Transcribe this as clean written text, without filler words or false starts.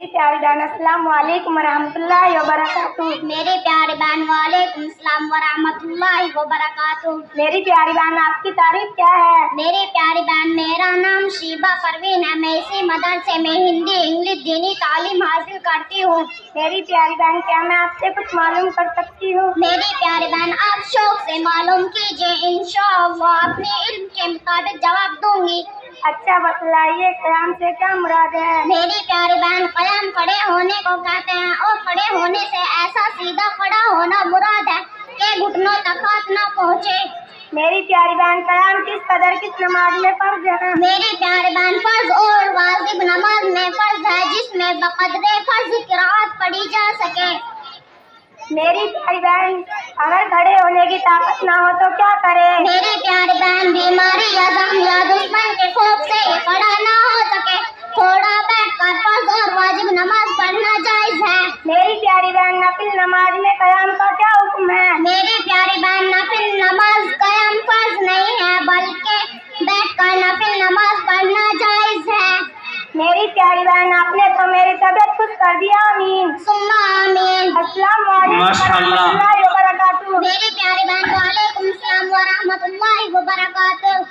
प्यारी बहन अस्सलाम वालेकुम रहमतुल्लाहि व बरकातुहू। मेरी प्यारी बहन वालेकुम सलाम व रहमतुल्लाहि व बरकातुहू। मेरी प्यारी बहन आपकी तारीफ क्या है? मेरी प्यारी बहन मेरा नाम शीबा परवीन है। मैं इसी मदरसे में हिंदी इंग्लिश दीनी तालीम हासिल करती हूँ। मेरी प्यारी बहन क्या मैं आपसे कुछ मालूम कर सकती हूँ? मेरी प्यारी बहन आप शौक से मालूम कीजिए, इंशाअल्लाह अपने इल्म के मुताबिक जवाब दूंगी। अच्छा बतलाइए, क़याम से क्या मुराद है? मेरी प्यारी बहन क़याम खड़े होने को कहते हैं और खड़े होने से ऐसा सीधा खड़ा होना मुराद है कि घुटनों तक हाथ न पहुँचे। मेरी प्यारी बहन क़याम किस कदर किस नमाज में फर्ज है? मेरी प्यारी बहन फर्ज और वाजिब नमाज में फर्ज है जिसमें बक़दरे फर्ज क़िराअत पढ़ी जा सके। मेरी प्यारी बहन अगर खड़े होने की ताकत ना हो तो क्या करे? मेरी प्यारी बहन बीमारी या जख्म या दुश्मन के खौफ से खड़ा ना हो सके, थोड़ा बैठकर फर्ज और वाजिब नमाज पढ़ना जायज है। मेरी प्यारी बहन नफिल नमाज में क़याम का क्या हुक्म है? मेरी प्यारी बहन नफिल नमाज क़याम फर्ज नहीं है बल्कि बैठकर नफिल नमाज पढ़ना जायज है। मेरी प्यारी बहन आपने तो मेरी तबीयत खुश कर दिया, आमीन सुम्मा आमीन। अस्सलाम वालेकुम रहमतुल्लाहि व बरकातुहू। मेरी प्यारी बहन वालेकुम सलाम व रहमतुल्लाहि व बरकातुहू।